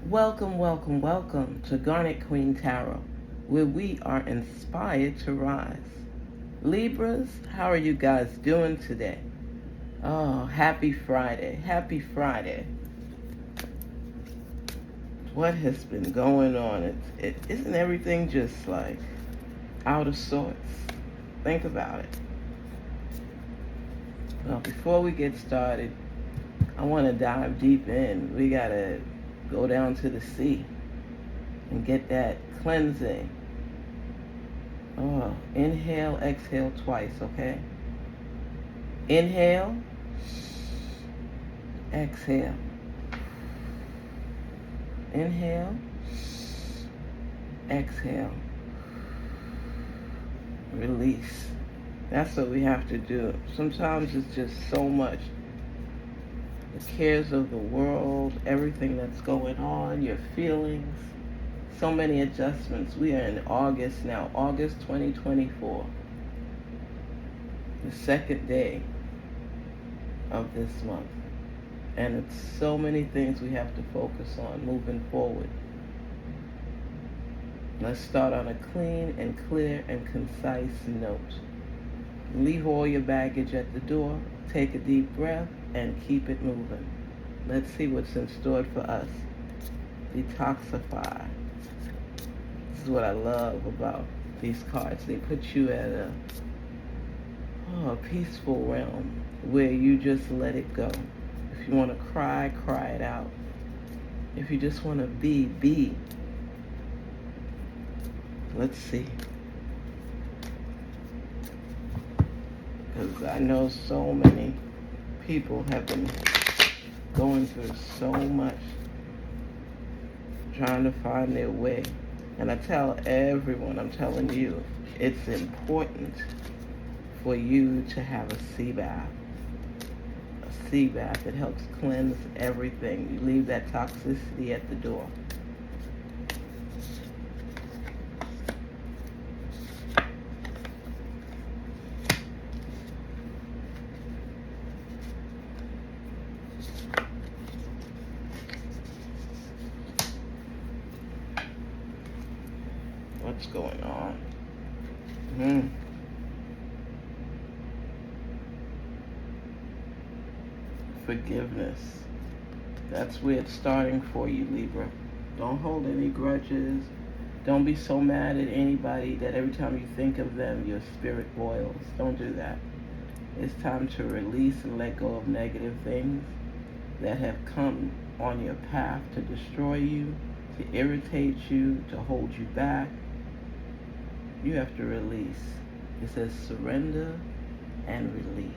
Welcome, welcome, welcome to Garnetqueentarot, where we are inspired to rise. Libras, how are you guys doing today? Oh, happy Friday. Happy Friday. What has been going on? Isn't everything just like out of sorts? Think about it. Well, before we get started, I want to dive deep in. We got to go down to the sea and get that cleansing. Oh, inhale, exhale twice, okay? Inhale, exhale. Inhale, exhale. Release. That's what we have to do. Sometimes it's just so much. The cares of the world, everything that's going on, your feelings, so many adjustments. We are in August now, August 2024, the second day of this month. And it's so many things we have to focus on moving forward. Let's start on a clean and clear and concise note. Leave all your baggage at the door, take a deep breath, and keep it moving. Let's see what's in store for us. Detoxify. This is what I love about these cards. They put you at a peaceful realm where you just let it go. If you want to cry, cry it out. If you just want to be. Let's see. Because I know so many people have been going through so much, trying to find their way. And I tell everyone, I'm telling you, it's important for you to have a sea bath. A sea bath that helps cleanse everything. You leave that toxicity at the door. What's going on? Forgiveness. That's where it's starting for you, Libra. Don't hold any grudges. Don't be so mad at anybody that every time you think of them, your spirit boils. Don't do that. It's time to release and let go of negative things that have come on your path to destroy you, to irritate you, to hold you back. You have to release. It says surrender and release.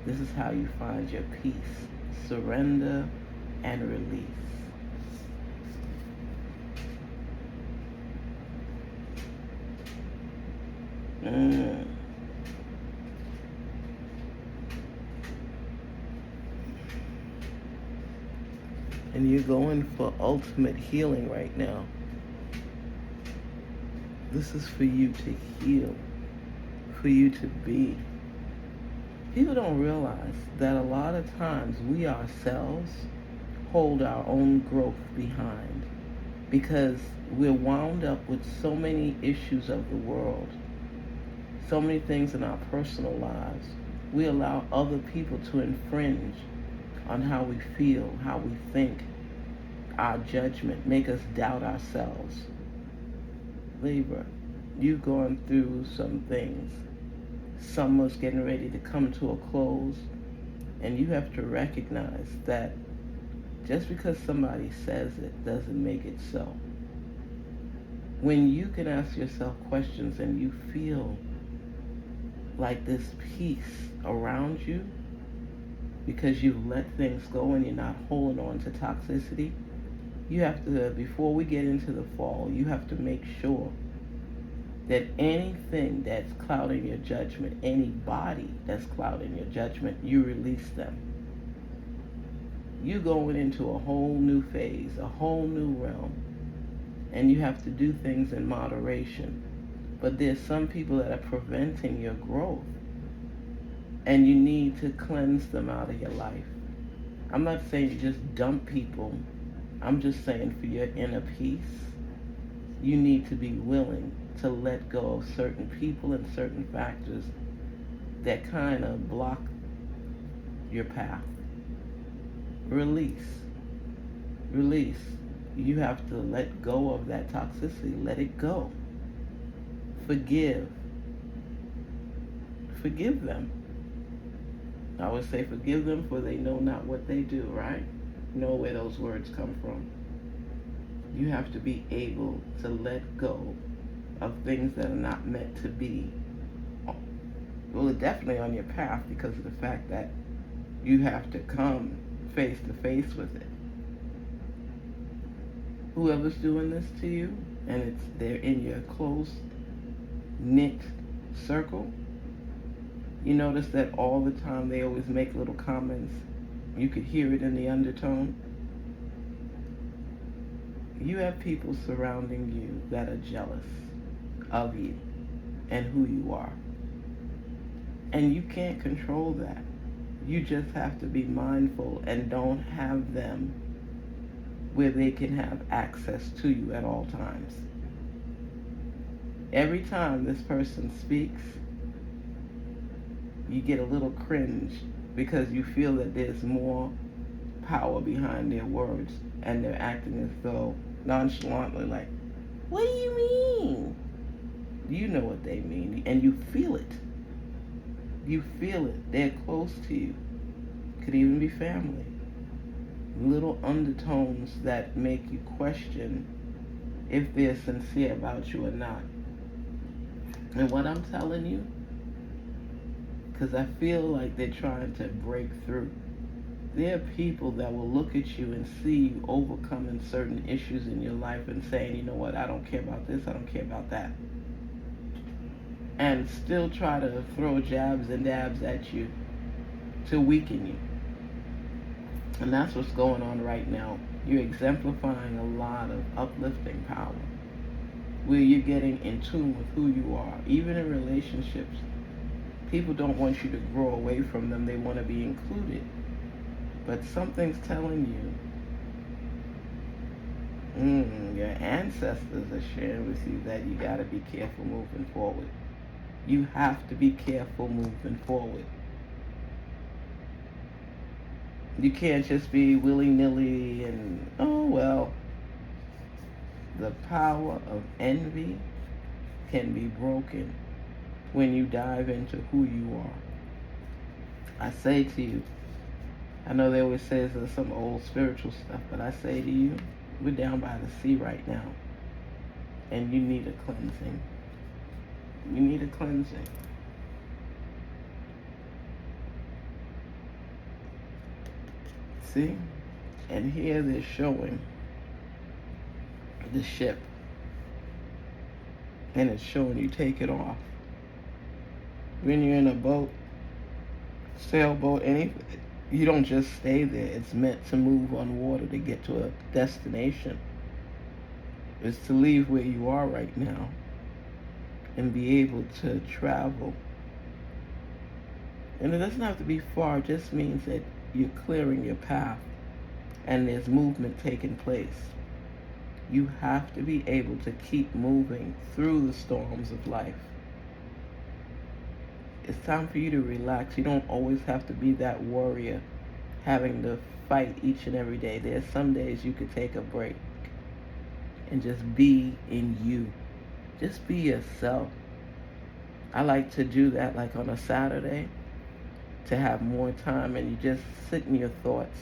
This is how you find your peace. Surrender and release. And you're going for ultimate healing right now. This is for you to heal, for you to be. People don't realize that a lot of times we ourselves hold our own growth behind because we're wound up with so many issues of the world, so many things in our personal lives. We allow other people to infringe on how we feel, how we think, our judgment, make us doubt ourselves. Libra, you've gone through some things. Summer's getting ready to come to a close, and you have to recognize that just because somebody says it doesn't make it so. When you can ask yourself questions and you feel like this peace around you because you've let things go and you're not holding on to toxicity, you have to, before we get into the fall, you have to make sure that anything that's clouding your judgment, anybody that's clouding your judgment, you release them. You're going into a whole new phase, a whole new realm, and you have to do things in moderation. But there's some people that are preventing your growth, and you need to cleanse them out of your life. I'm not saying you just dump people I'm just saying, for your inner peace, you need to be willing to let go of certain people and certain factors that kind of block your path. Release. Release. You have to let go of that toxicity. Let it go. Forgive. Forgive them. I always say forgive them, for they know not what they do, right? You know where those words come from. You have to be able to let go of things that are not meant to be. Well, they're definitely on your path, because of the fact that you have to come face to face with it. Whoever's doing this to you, and they're in your close knit circle, you notice that all the time they always make little comments. You could hear it in the undertone. You have people surrounding you that are jealous of you and who you are. And you can't control that. You just have to be mindful and don't have them where they can have access to you at all times. Every time this person speaks, you get a little cringe, because you feel that there's more power behind their words, and they're acting as though nonchalantly, like, what do you mean? You know what they mean, and you feel it. You feel it. They're close to you. Could even be family. Little undertones that make you question if they're sincere about you or not. And what I'm telling you, because I feel like they're trying to break through, there are people that will look at you and see you overcoming certain issues in your life and saying, you know what, I don't care about this, I don't care about that. And still try to throw jabs and dabs at you to weaken you. And that's what's going on right now. You're exemplifying a lot of uplifting power, where you're getting in tune with who you are. Even in relationships, people don't want you to grow away from them. They want to be included. But something's telling you, your ancestors are sharing with you that you got to be careful moving forward. You have to be careful moving forward. You can't just be willy-nilly and, oh, well. The power of envy can be broken when you dive into who you are. I say to you, I know they always say there's some old spiritual stuff, but I say to you, we're down by the sea right now, and you need a cleansing. You need a cleansing. See? And here they're showing the ship, and it's showing you take it off. When you're in a boat, sailboat, anything, you don't just stay there. It's meant to move on water to get to a destination. It's to leave where you are right now and be able to travel. And it doesn't have to be far. It just means that you're clearing your path and there's movement taking place. You have to be able to keep moving through the storms of life. It's time for you to relax. You don't always have to be that warrior having to fight each and every day. There's some days you could take a break and just be in you. Just be yourself. I like to do that like on a Saturday, to have more time, and you just sit in your thoughts.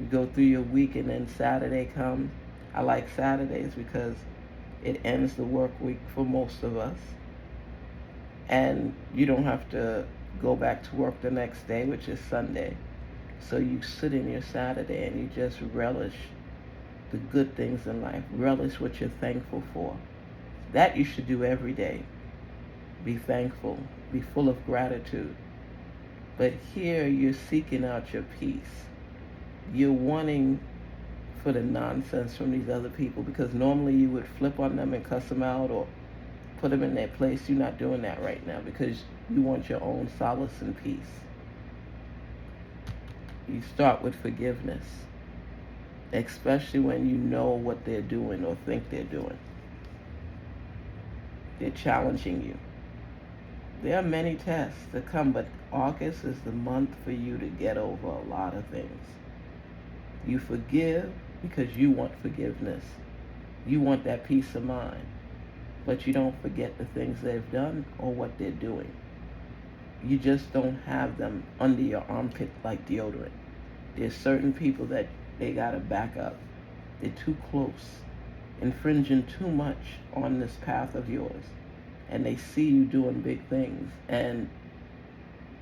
You go through your week, and then Saturday comes. I like Saturdays because it ends the work week for most of us. And you don't have to go back to work the next day, which is Sunday. So you sit in your Saturday and you just relish the good things in life. Relish what you're thankful for. That you should do every day. Be thankful. Be full of gratitude. But here you're seeking out your peace. You're wanting for the nonsense from these other people, because normally you would flip on them and cuss them out or put them in their place. You're not doing that right now because you want your own solace and peace. You start with forgiveness. especially when you know what they're doing or think they're doing. They're challenging you. There are many tests to come, but August is the month for you to get over a lot of things. You forgive because you want forgiveness. You want that peace of mind. But you don't forget the things they've done or what they're doing. You just don't have them under your armpit like deodorant. There's certain people that they gotta back up. They're too close, infringing too much on this path of yours. And they see you doing big things. And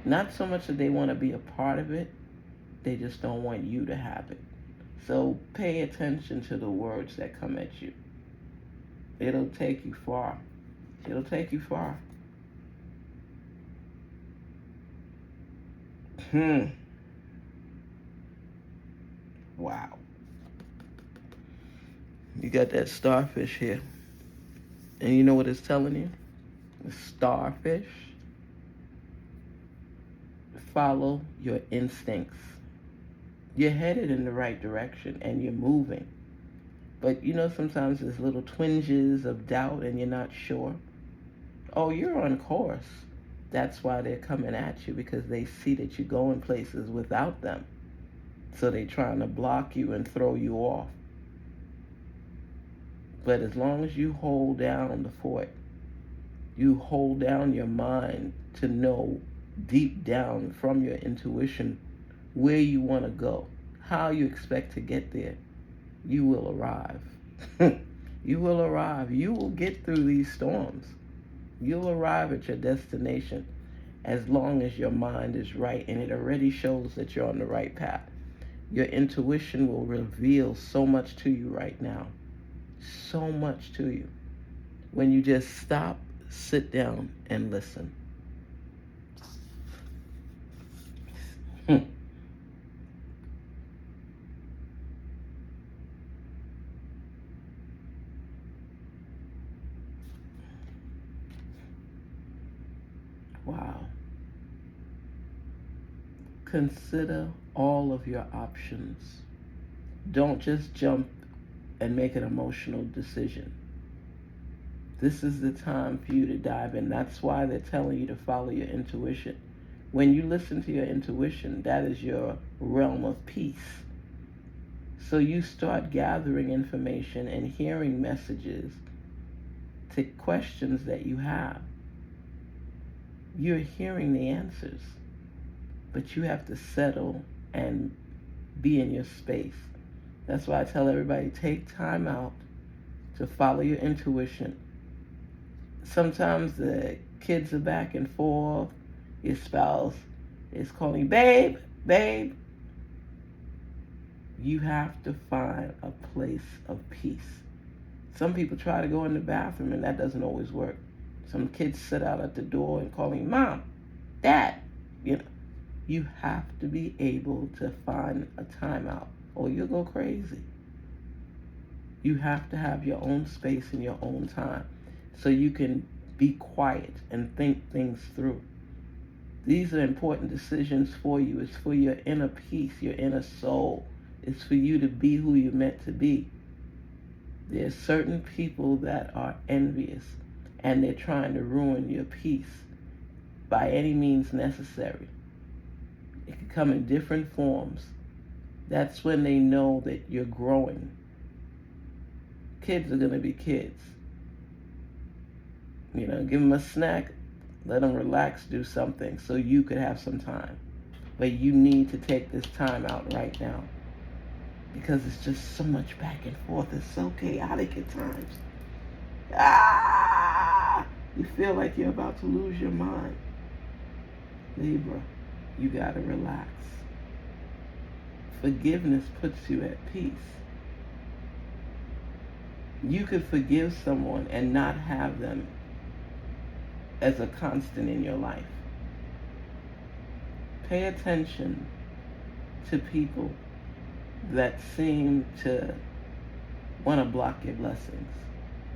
not so much that they want to be a part of it, they just don't want you to have it. So pay attention to the words that come at you. It'll take you far. It'll take you far. Wow. You got that starfish here. And you know what it's telling you? The starfish. Follow your instincts. You're headed in the right direction and you're moving. But you know, sometimes there's little twinges of doubt and you're not sure. Oh, you're on course. That's why they're coming at you, because they see that you're going places without them. So they're trying to block you and throw you off. But as long as you hold down the fort, you hold down your mind to know deep down from your intuition where you want to go, how you expect to get there, you will arrive. You will arrive. You will get through these storms. You'll arrive at your destination as long as your mind is right, and it already shows that you're on the right path. Your intuition will reveal so much to you right now. So much to you. When you just stop, sit down, and listen. Wow. Consider all of your options. Don't just jump and make an emotional decision. This is the time for you to dive in. That's why they're telling you to follow your intuition. When you listen to your intuition, that is your realm of peace. So you start gathering information and hearing messages to questions that you have. You're hearing the answers, but you have to settle and be in your space. That's why I tell everybody, take time out to follow your intuition. Sometimes the kids are back and forth. Your spouse is calling, babe, babe. You have to find a place of peace. Some people try to go in the bathroom and that doesn't always work. Some kids sit out at the door and calling, Mom, Dad. You have to be able to find a timeout or you'll go crazy. You have to have your own space and your own time so you can be quiet and think things through. These are important decisions for you. It's for your inner peace, your inner soul. It's for you to be who you're meant to be. There's certain people that are envious and they're trying to ruin your peace by any means necessary. It can come in different forms. That's when they know that you're growing. Kids are going to be kids. Give them a snack, let them relax, do something so you could have some time. But you need to take this time out right now because it's just so much back and forth. It's so chaotic at times. You feel like you're about to lose your mind. Libra, you got to relax. Forgiveness puts you at peace. You could forgive someone and not have them as a constant in your life. Pay attention to people that seem to want to block your blessings.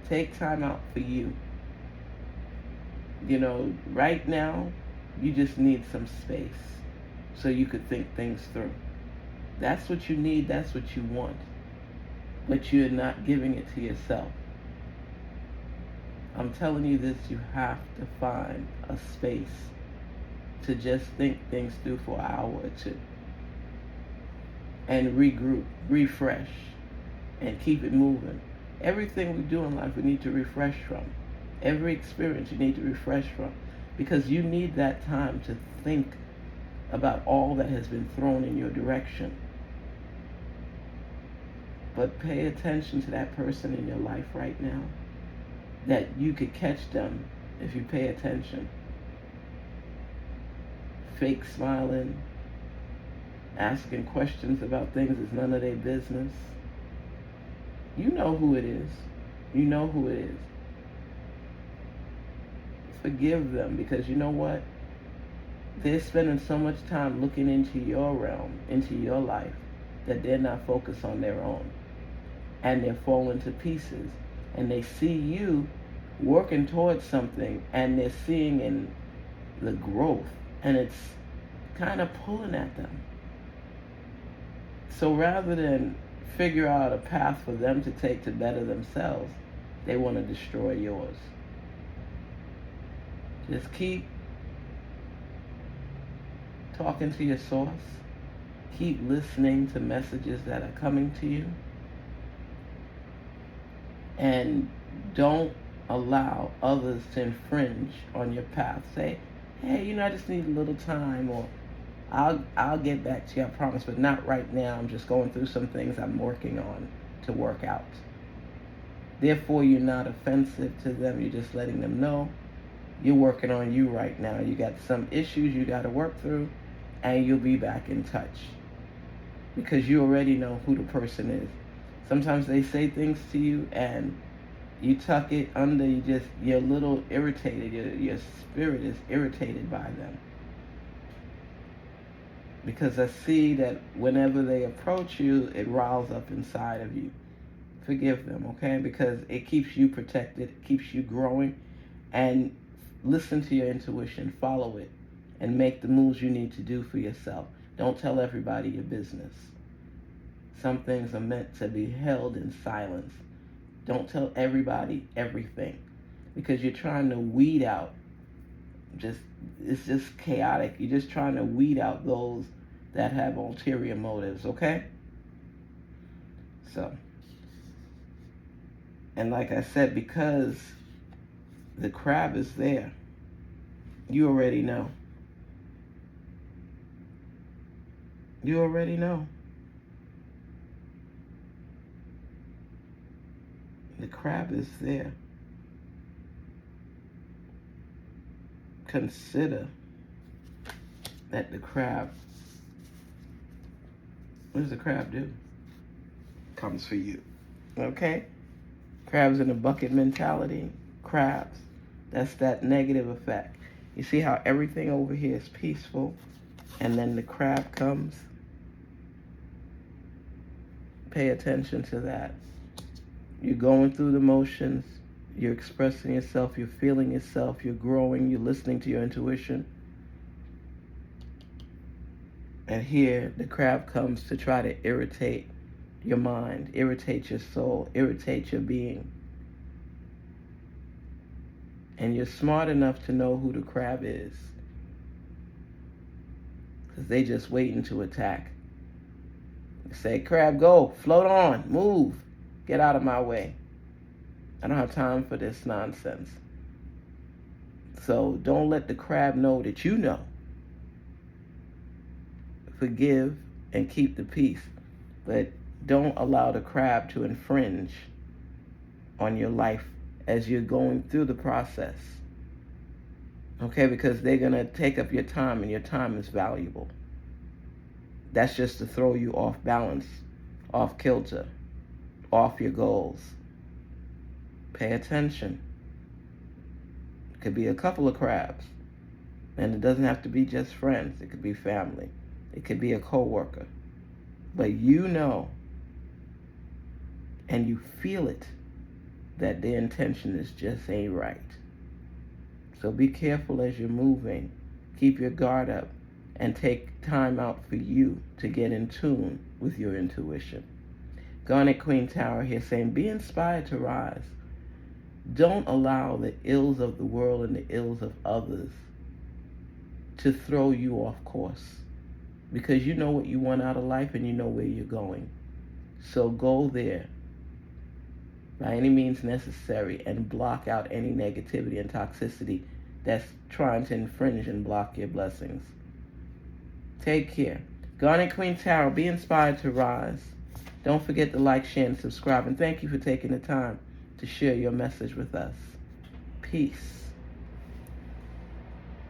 Take time out for you. Right now, you just need some space so you could think things through. That's what you need. That's what you want. but you're not giving it to yourself. I'm telling you this, you have to find a space to just think things through for an hour or two and regroup, refresh, and keep it moving. Everything we do in life, we need to refresh from. Every experience you need to refresh from, because you need that time to think about all that has been thrown in your direction. But pay attention to that person in your life right now, that you could catch them if you pay attention. Fake smiling, asking questions about things that's none of their business. You know who it is. You know who it is. Forgive them, because you know what? They're spending so much time looking into your realm, into your life, that they're not focused on their own. And they're falling to pieces. And they see you working towards something, and they're seeing in the growth, and it's kind of pulling at them. So rather than figure out a path for them to take to better themselves, they want to destroy yours. Just keep talking to your source. Keep listening to messages that are coming to you. And don't allow others to infringe on your path. Say, hey, I just need a little time, or I'll get back to you, I promise, but not right now. I'm just going through some things I'm working on to work out. Therefore, you're not offensive to them. You're just letting them know you're working on you right now. You got some issues you got to work through, and you'll be back in touch, because you already know who the person is. Sometimes they say things to you and you tuck it under, you're a little irritated. Your spirit is irritated by them. Because I see that whenever they approach you, it riles up inside of you. Forgive them, okay? Because it keeps you protected, it keeps you growing. And listen to your intuition, follow it, and make the moves you need to do for yourself. Don't tell everybody your business. Some things are meant to be held in silence. Don't tell everybody everything, because you're trying to weed out. It's just chaotic. You're just trying to weed out those that have ulterior motives, okay? So, and like I said, because the crab is there, you already know. You already know. The crab is there. Consider that the crab, what does the crab do? Comes for you. Okay? Crabs in a bucket mentality. Crabs. That's that negative effect. You see how everything over here is peaceful, and then the crab comes? Pay attention to that. You're going through the motions, you're expressing yourself, you're feeling yourself, you're growing, you're listening to your intuition. And here, the crab comes to try to irritate your mind, irritate your soul, irritate your being. And you're smart enough to know who the crab is, because they just waiting to attack. They say, crab, go, float on, move. Get out of my way. I don't have time for this nonsense. So don't let the crab know that you know. Forgive and keep the peace. But don't allow the crab to infringe on your life as you're going through the process. Okay, because they're going to take up your time, and your time is valuable. That's just to throw you off balance, off kilter, off your goals. Pay attention. It could be a couple of crabs, and it doesn't have to be just friends. It could be family. It could be a coworker. But you know, and you feel it, that their intention is just ain't right. So be careful as you're moving. Keep your guard up, and take time out for you to get in tune with your intuition. Garnetqueentarot here saying, be inspired to rise. Don't allow the ills of the world and the ills of others to throw you off course. Because you know what you want out of life and you know where you're going. So go there by any means necessary and block out any negativity and toxicity that's trying to infringe and block your blessings. Take care. Garnetqueentarot, be inspired to rise. Don't forget to like, share, and subscribe. And thank you for taking the time to share your message with us. Peace.